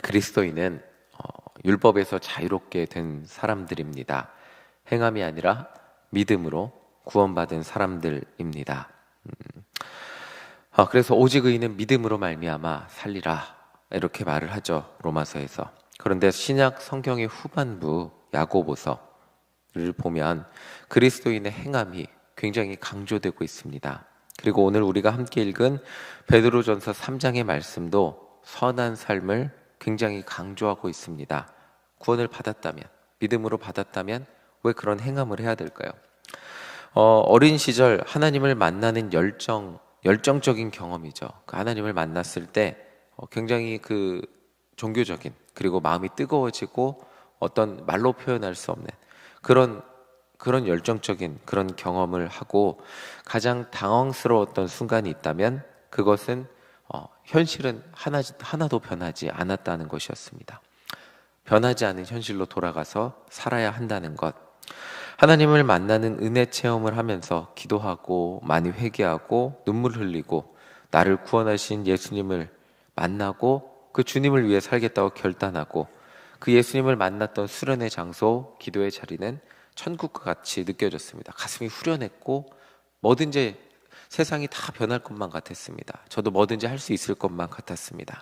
그리스도인은 율법에서 자유롭게 된 사람들입니다. 행함이 아니라 믿음으로 구원받은 사람들입니다. 그래서 오직 의인은 믿음으로 말미암아 살리라, 이렇게 말을 하죠, 로마서에서. 그런데 신약 성경의 후반부 야고보서를 보면 그리스도인의 행함이 굉장히 강조되고 있습니다. 그리고 오늘 우리가 함께 읽은 베드로전서 3장의 말씀도 선한 삶을 굉장히 강조하고 있습니다. 구원을 받았다면, 믿음으로 받았다면 왜 그런 행함을 해야 될까요? 어린 시절 하나님을 만나는 열정적인 경험이죠. 그 하나님을 만났을 때 굉장히 그 종교적인, 그리고 마음이 뜨거워지고 어떤 말로 표현할 수 없는 그런 열정적인 그런 경험을 하고, 가장 당황스러웠던 순간이 있다면 그것은 현실은 하나도 변하지 않았다는 것이었습니다. 변하지 않은 현실로 돌아가서 살아야 한다는 것. 하나님을 만나는 은혜 체험을 하면서 기도하고 많이 회개하고 눈물 흘리고 나를 구원하신 예수님을 만나고 그 주님을 위해 살겠다고 결단하고, 그 예수님을 만났던 수련의 장소, 기도의 자리는 천국과 같이 느껴졌습니다. 가슴이 후련했고 뭐든지 세상이 다 변할 것만 같았습니다. 저도 뭐든지 할 수 있을 것만 같았습니다.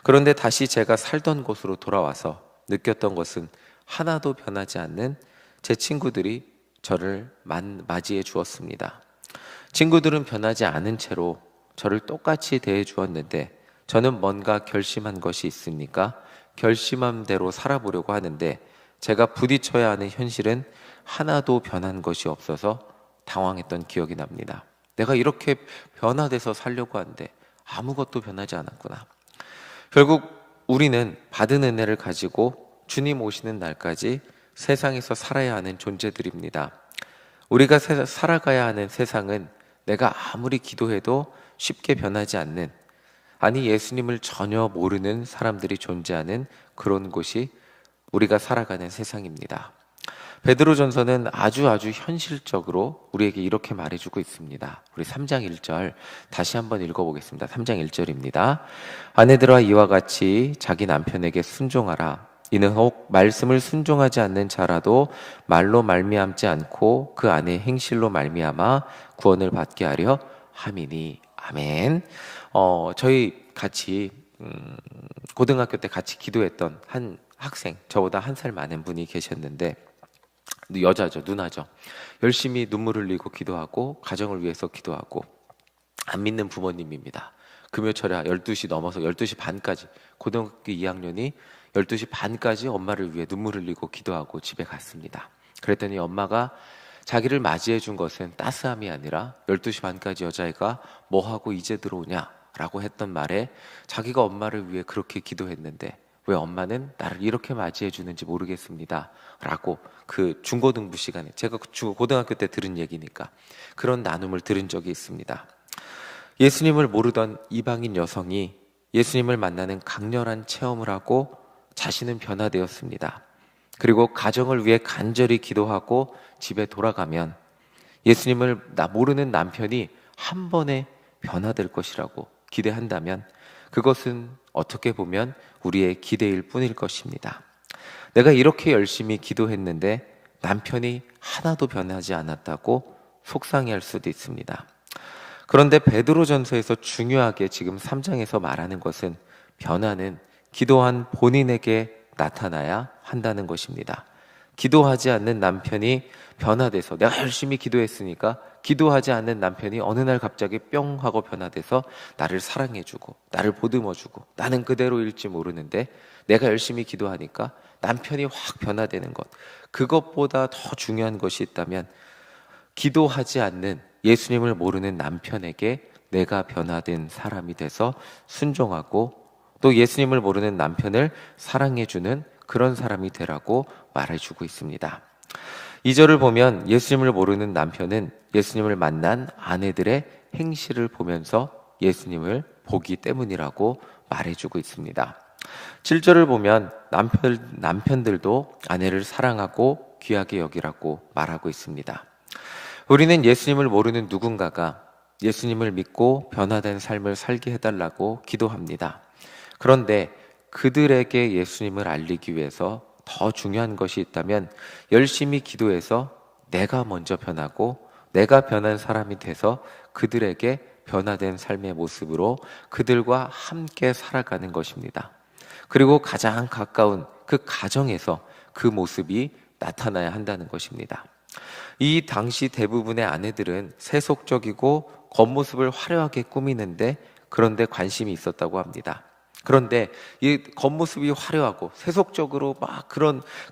그런데 다시 제가 살던 곳으로 돌아와서 느꼈던 것은 하나도 변하지 않는 제 친구들이 저를 맞이해 주었습니다. 친구들은 변하지 않은 채로 저를 똑같이 대해 주었는데, 저는 뭔가 결심한 것이 있으니까 결심한 대로 살아보려고 하는데, 제가 부딪혀야 하는 현실은 하나도 변한 것이 없어서 당황했던 기억이 납니다. 내가 이렇게 변화돼서 살려고 하는데 아무것도 변하지 않았구나. 결국 우리는 받은 은혜를 가지고 주님 오시는 날까지 세상에서 살아야 하는 존재들입니다. 우리가 살아가야 하는 세상은 내가 아무리 기도해도 쉽게 변하지 않는, 아니 예수님을 전혀 모르는 사람들이 존재하는 그런 곳이 우리가 살아가는 세상입니다. 베드로전서는 아주 현실적으로 우리에게 이렇게 말해주고 있습니다. 우리 3장 1절 다시 한번 읽어보겠습니다. 3장 1절입니다. 아내들아 이와 같이 자기 남편에게 순종하라. 이는 혹 말씀을 순종하지 않는 자라도 말로 말미암지 않고 그 안에 행실로 말미암아 구원을 받게 하려 함이니. 아멘. 저희 같이 고등학교 때 같이 기도했던 한 학생, 저보다 한 살 많은 분이 계셨는데, 여자죠, 누나죠. 열심히 눈물 흘리고 기도하고 가정을 위해서 기도하고, 안 믿는 부모님입니다. 금요철에 12시 넘어서 12시 반까지, 고등학교 2학년이 12시 반까지 엄마를 위해 눈물 흘리고 기도하고 집에 갔습니다. 그랬더니 엄마가 자기를 맞이해 준 것은 따스함이 아니라 12시 반까지 여자애가 뭐하고 이제 들어오냐 라고 했던 말에, 자기가 엄마를 위해 그렇게 기도했는데 왜 엄마는 나를 이렇게 맞이해 주는지 모르겠습니다 라고, 그 중고등부 시간에, 제가 고등학교 때 들은 얘기니까 그런 나눔을 들은 적이 있습니다. 예수님을 모르던 이방인 여성이 예수님을 만나는 강렬한 체험을 하고 자신은 변화되었습니다. 그리고 가정을 위해 간절히 기도하고 집에 돌아가면 예수님을 모르는 남편이 한 번에 변화될 것이라고 기대한다면, 그것은 어떻게 보면 우리의 기대일 뿐일 것입니다. 내가 이렇게 열심히 기도했는데 남편이 하나도 변하지 않았다고 속상해할 수도 있습니다. 그런데 베드로전서에서 중요하게 지금 3장에서 말하는 것은, 변화는 기도한 본인에게 나타나야 한다는 것입니다. 기도하지 않는 남편이 변화돼서, 내가 열심히 기도했으니까 기도하지 않는 남편이 어느 날 갑자기 뿅 하고 변화돼서 나를 사랑해주고 나를 보듬어주고, 나는 그대로일지 모르는데 내가 열심히 기도하니까 남편이 확 변화되는 것, 그것보다 더 중요한 것이 있다면 기도하지 않는, 예수님을 모르는 남편에게 내가 변화된 사람이 돼서 순종하고, 또 예수님을 모르는 남편을 사랑해주는 그런 사람이 되라고 말해주고 있습니다. 2절을 보면 예수님을 모르는 남편은 예수님을 만난 아내들의 행실을 보면서 예수님을 보기 때문이라고 말해주고 있습니다. 7절을 보면 남편들도 아내를 사랑하고 귀하게 여기라고 말하고 있습니다. 우리는 예수님을 모르는 누군가가 예수님을 믿고 변화된 삶을 살게 해달라고 기도합니다. 그런데 그들에게 예수님을 알리기 위해서 더 중요한 것이 있다면 열심히 기도해서 내가 먼저 변하고 내가 변한 사람이 돼서 그들에게 변화된 삶의 모습으로 그들과 함께 살아가는 것입니다. 그리고 가장 가까운 그 가정에서 그 모습이 나타나야 한다는 것입니다. 이 당시 대부분의 아내들은 세속적이고 겉모습을 화려하게 꾸미는데 그런데 관심이 있었다고 합니다. 그런데 이 겉모습이 화려하고 세속적으로 막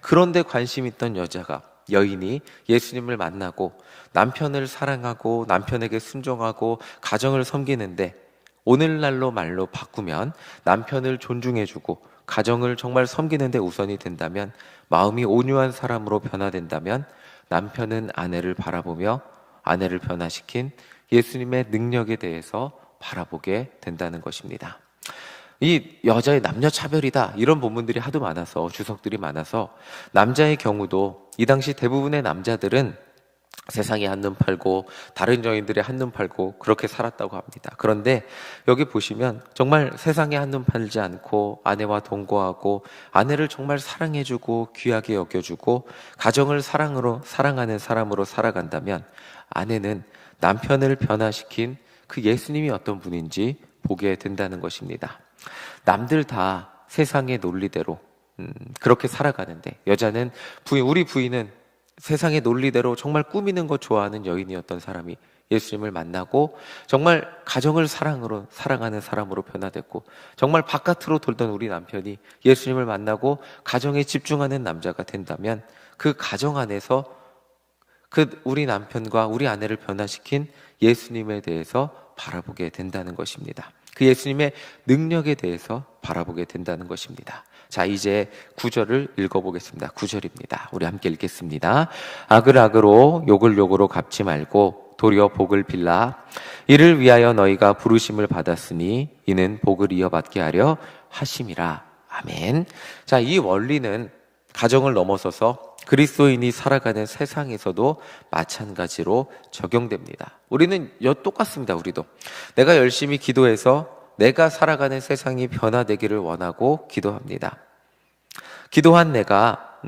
그런데 관심 있던 여인이 예수님을 만나고 남편을 사랑하고 남편에게 순종하고 가정을 섬기는데 오늘날로 말로 바꾸면 남편을 존중해주고 가정을 정말 섬기는데 우선이 된다면, 마음이 온유한 사람으로 변화된다면 남편은 아내를 바라보며 아내를 변화시킨 예수님의 능력에 대해서 바라보게 된다는 것입니다. 이 여자의 남녀 차별이다 이런 본문들이 하도 많아서, 주석들이 많아서 남자의 경우도 이 당시 대부분의 남자들은 세상에 한눈 팔고 다른 여인들의 한눈 팔고 그렇게 살았다고 합니다. 그런데 여기 보시면 정말 세상에 한눈 팔지 않고 아내와 동거하고 아내를 정말 사랑해주고 귀하게 여겨주고 가정을 사랑하는 사람으로 살아간다면 아내는 남편을 변화시킨 그 예수님이 어떤 분인지 보게 된다는 것입니다. 남들 다 세상의 논리대로 그렇게 살아가는데 여자는 우리 부인은 세상의 논리대로 정말 꾸미는 거 좋아하는 여인이었던 사람이 예수님을 만나고 정말 가정을 사랑하는 사람으로 변화됐고, 정말 바깥으로 돌던 우리 남편이 예수님을 만나고 가정에 집중하는 남자가 된다면 그 가정 안에서 우리 남편과 우리 아내를 변화시킨 예수님에 대해서 바라보게 된다는 것입니다. 그 예수님의 능력에 대해서 바라보게 된다는 것입니다. 자, 이제 9절을 읽어보겠습니다. 9절입니다. 우리 함께 읽겠습니다. 악을 악으로 욕을 욕으로 갚지 말고 도리어 복을 빌라. 이를 위하여 너희가 부르심을 받았으니 이는 복을 이어받게 하려 하심이라. 아멘. 자, 이 원리는 가정을 넘어서서 그리스도인이 살아가는 세상에서도 마찬가지로 적용됩니다. 우리는 똑같습니다. 우리도 내가 열심히 기도해서 내가 살아가는 세상이 변화되기를 원하고 기도합니다. 기도한 내가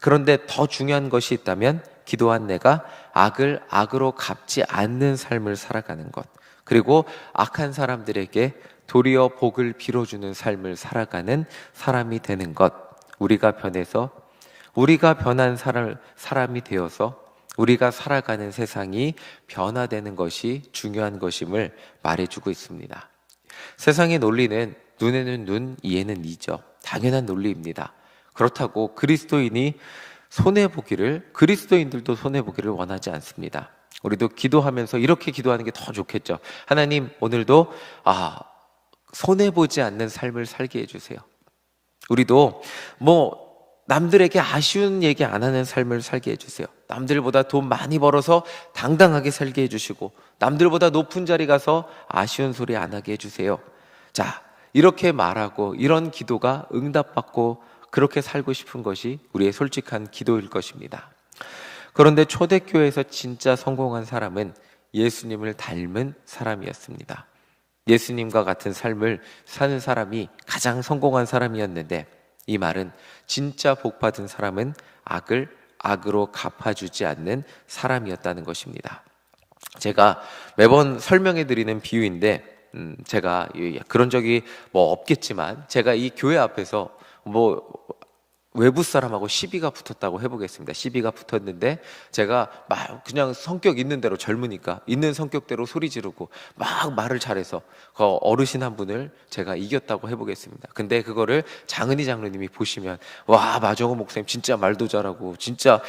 그런데 더 중요한 것이 있다면 기도한 내가 악을 악으로 갚지 않는 삶을 살아가는 것, 그리고 악한 사람들에게 도리어 복을 빌어주는 삶을 살아가는 사람이 되는 것, 우리가 변한 사람이 되어서 우리가 살아가는 세상이 변화되는 것이 중요한 것임을 말해주고 있습니다. 세상의 논리는 눈에는 눈, 이에는 이죠. 당연한 논리입니다. 그렇다고 그리스도인들도 손해보기를 원하지 않습니다. 우리도 기도하면서 이렇게 기도하는 게 더 좋겠죠. 하나님, 오늘도 손해보지 않는 삶을 살게 해주세요. 우리도 남들에게 아쉬운 얘기 안 하는 삶을 살게 해주세요. 남들보다 돈 많이 벌어서 당당하게 살게 해주시고 남들보다 높은 자리 가서 아쉬운 소리 안 하게 해주세요. 자, 이렇게 말하고 이런 기도가 응답받고 그렇게 살고 싶은 것이 우리의 솔직한 기도일 것입니다. 그런데 초대교회에서 진짜 성공한 사람은 예수님을 닮은 사람이었습니다. 예수님과 같은 삶을 사는 사람이 가장 성공한 사람이었는데, 이 말은 진짜 복받은 사람은 악을 악으로 갚아주지 않는 사람이었다는 것입니다. 제가 매번 설명해 드리는 비유인데, 제가 그런 적이 없겠지만 제가 이 교회 앞에서 외부 사람하고 시비가 붙었다고 해보겠습니다. 시비가 붙었는데 제가 막 그냥 성격 있는 대로, 젊으니까 있는 성격대로 소리 지르고 막 말을 잘해서 그 어르신 한 분을 제가 이겼다고 해보겠습니다. 근데 그거를 장은희 장로님이 보시면 와, 마정호 목사님 진짜 말도 잘하고 진짜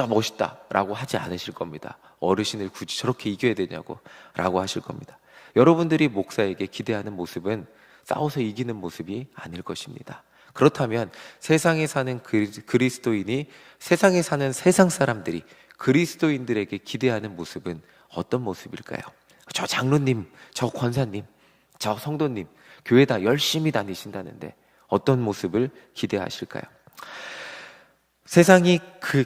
멋있다 라고 하지 않으실 겁니다. 어르신을 굳이 저렇게 이겨야 되냐고 라고 하실 겁니다. 여러분들이 목사에게 기대하는 모습은 싸워서 이기는 모습이 아닐 것입니다. 그렇다면 세상에 사는 그리스도인이, 세상에 사는 세상 사람들이 그리스도인들에게 기대하는 모습은 어떤 모습일까요? 저 장로님, 저 권사님, 저 성도님 교회 다 열심히 다니신다는데 어떤 모습을 기대하실까요? 세상이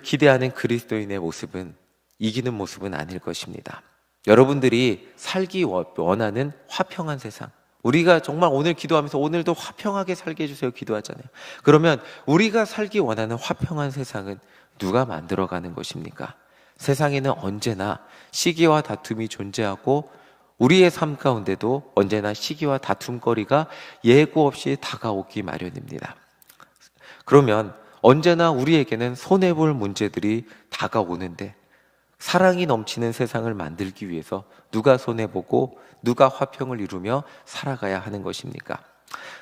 기대하는 그리스도인의 모습은 이기는 모습은 아닐 것입니다. 여러분들이 살기 원하는 화평한 세상, 우리가 정말 오늘 기도하면서 오늘도 화평하게 살게 해주세요 기도하잖아요. 그러면 우리가 살기 원하는 화평한 세상은 누가 만들어가는 것입니까? 세상에는 언제나 시기와 다툼이 존재하고 우리의 삶 가운데도 언제나 시기와 다툼거리가 예고 없이 다가오기 마련입니다. 그러면 언제나 우리에게는 손해볼 문제들이 다가오는데 사랑이 넘치는 세상을 만들기 위해서 누가 손해보고 누가 화평을 이루며 살아가야 하는 것입니까?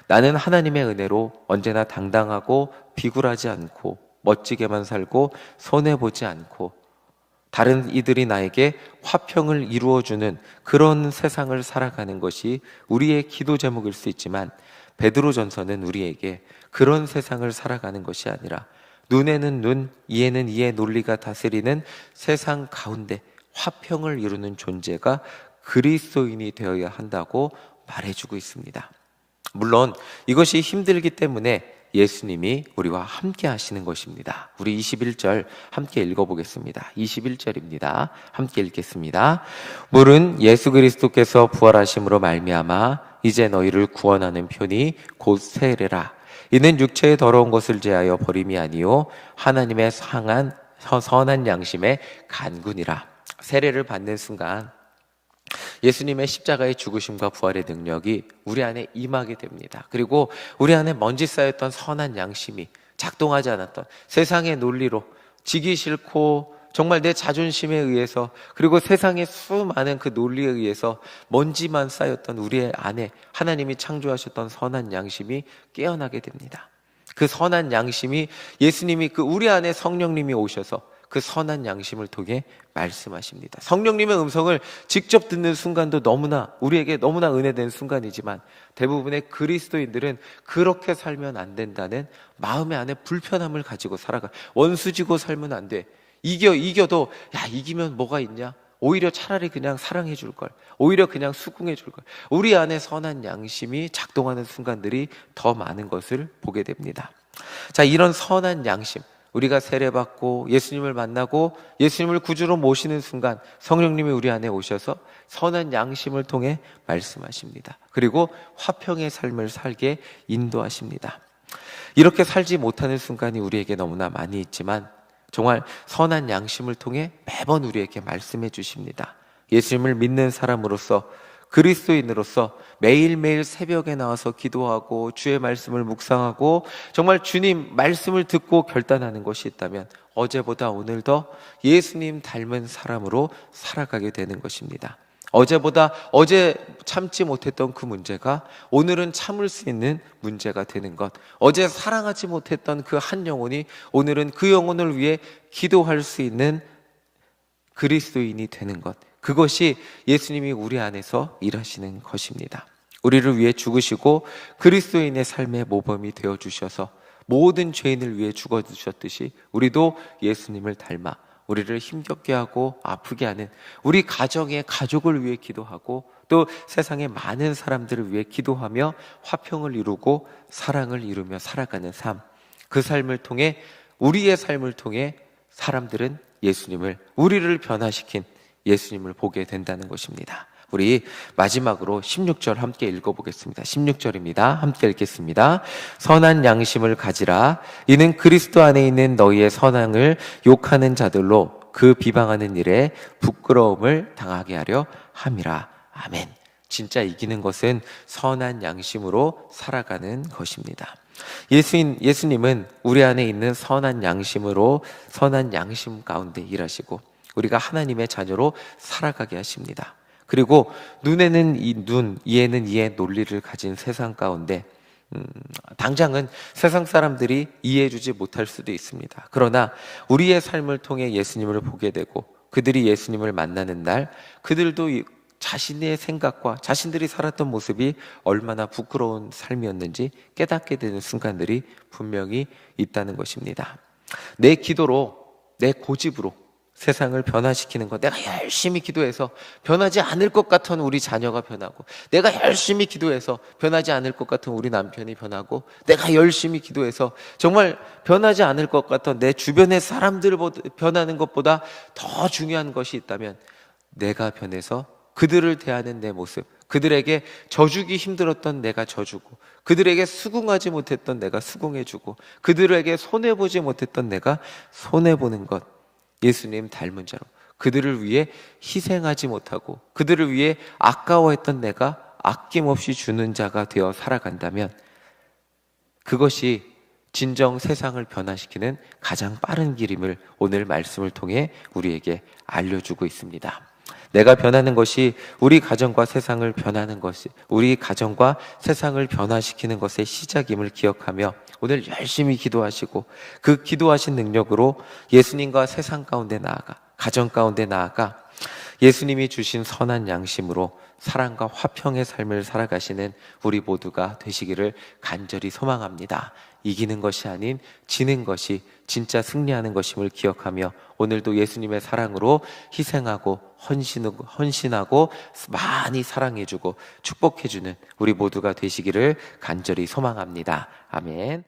나는 하나님의 은혜로 언제나 당당하고 비굴하지 않고 멋지게만 살고 손해보지 않고 다른 이들이 나에게 화평을 이루어주는 그런 세상을 살아가는 것이 우리의 기도 제목일 수 있지만 베드로전서는 우리에게 그런 세상을 살아가는 것이 아니라 눈에는 눈, 이에는 이의 논리가 다스리는 세상 가운데 화평을 이루는 존재가 그리스도인이 되어야 한다고 말해주고 있습니다. 물론 이것이 힘들기 때문에 예수님이 우리와 함께 하시는 것입니다. 우리 21절 함께 읽어보겠습니다. 21절입니다. 함께 읽겠습니다. 물은 예수 그리스도께서 부활하심으로 말미암아 이제 너희를 구원하는 편이 곧 세례라. 이는 육체의 더러운 것을 제하여 버림이 아니요 하나님의 선한 양심의 간군이라. 세례를 받는 순간 예수님의 십자가의 죽으심과 부활의 능력이 우리 안에 임하게 됩니다. 그리고 우리 안에 먼지 쌓였던 선한 양심이 작동하지 않았던 세상의 논리로 지기 싫고 정말 내 자존심에 의해서 그리고 세상의 수많은 그 논리에 의해서 먼지만 쌓였던 우리의 안에 하나님이 창조하셨던 선한 양심이 깨어나게 됩니다. 그 선한 양심이 예수님이 그 우리 안에 성령님이 오셔서 그 선한 양심을 통해 말씀하십니다. 성령님의 음성을 직접 듣는 순간도 우리에게 너무나 은혜된 순간이지만 대부분의 그리스도인들은 그렇게 살면 안 된다는 마음의 안에 불편함을 가지고 살아가. 원수지고 살면 안 돼. 이겨도 이기면 뭐가 있냐? 오히려 차라리 그냥 사랑해 줄 걸. 오히려 그냥 수긍해 줄 걸. 우리 안에 선한 양심이 작동하는 순간들이 더 많은 것을 보게 됩니다. 자, 이런 선한 양심, 우리가 세례받고 예수님을 만나고 예수님을 구주로 모시는 순간 성령님이 우리 안에 오셔서 선한 양심을 통해 말씀하십니다. 그리고 화평의 삶을 살게 인도하십니다. 이렇게 살지 못하는 순간이 우리에게 너무나 많이 있지만 정말 선한 양심을 통해 매번 우리에게 말씀해 주십니다. 예수님을 믿는 사람으로서 그리스도인으로서 매일매일 새벽에 나와서 기도하고 주의 말씀을 묵상하고 정말 주님 말씀을 듣고 결단하는 것이 있다면 어제보다 오늘 더 예수님 닮은 사람으로 살아가게 되는 것입니다. 어제 참지 못했던 그 문제가 오늘은 참을 수 있는 문제가 되는 것, 어제 사랑하지 못했던 그 한 영혼이 오늘은 그 영혼을 위해 기도할 수 있는 그리스도인이 되는 것, 그것이 예수님이 우리 안에서 일하시는 것입니다. 우리를 위해 죽으시고 그리스도인의 삶의 모범이 되어주셔서 모든 죄인을 위해 죽어주셨듯이 우리도 예수님을 닮아 우리를 힘겹게 하고 아프게 하는 우리 가정의 가족을 위해 기도하고 또 세상의 많은 사람들을 위해 기도하며 화평을 이루고 사랑을 이루며 살아가는 삶, 그 삶을 통해 우리의 삶을 통해 사람들은 우리를 변화시킨 예수님을 보게 된다는 것입니다. 우리 마지막으로 16절 함께 읽어보겠습니다. 16절입니다. 함께 읽겠습니다. 선한 양심을 가지라. 이는 그리스도 안에 있는 너희의 선함을 욕하는 자들로 그 비방하는 일에 부끄러움을 당하게 하려 함이라. 아멘. 진짜 이기는 것은 선한 양심으로 살아가는 것입니다. 예수님은 우리 안에 있는 선한 양심으로 선한 양심 가운데 일하시고 우리가 하나님의 자녀로 살아가게 하십니다. 그리고 눈에는 눈, 이에는 이의 논리를 가진 세상 가운데 당장은 세상 사람들이 이해해주지 못할 수도 있습니다. 그러나 우리의 삶을 통해 예수님을 보게 되고 그들이 예수님을 만나는 날 그들도 자신의 생각과 자신들이 살았던 모습이 얼마나 부끄러운 삶이었는지 깨닫게 되는 순간들이 분명히 있다는 것입니다. 내 기도로, 내 고집으로 세상을 변화시키는 것, 내가 열심히 기도해서 변하지 않을 것 같은 우리 자녀가 변하고, 내가 열심히 기도해서 변하지 않을 것 같은 우리 남편이 변하고, 내가 열심히 기도해서 정말 변하지 않을 것 같은 내 주변의 사람들 변하는 것보다 더 중요한 것이 있다면 내가 변해서 그들을 대하는 내 모습, 그들에게 져주기 힘들었던 내가 져주고, 그들에게 수긍하지 못했던 내가 수긍해주고, 그들에게 손해보지 못했던 내가 손해보는 것, 예수님 닮은 자로 그들을 위해 희생하지 못하고 그들을 위해 아까워했던 내가 아낌없이 주는 자가 되어 살아간다면, 그것이 진정 세상을 변화시키는 가장 빠른 길임을 오늘 말씀을 통해 우리에게 알려주고 있습니다. 내가 변하는 것이 우리 가정과 세상을 변하는 것이, 우리 가정과 세상을 변화시키는 것의 시작임을 기억하며 오늘 열심히 기도하시고, 그 기도하신 능력으로 예수님과 세상 가운데 나아가, 가정 가운데 나아가 예수님이 주신 선한 양심으로 사랑과 화평의 삶을 살아가시는 우리 모두가 되시기를 간절히 소망합니다. 이기는 것이 아닌 지는 것이 진짜 승리하는 것임을 기억하며 오늘도 예수님의 사랑으로 희생하고 헌신하고 많이 사랑해주고 축복해주는 우리 모두가 되시기를 간절히 소망합니다. 아멘.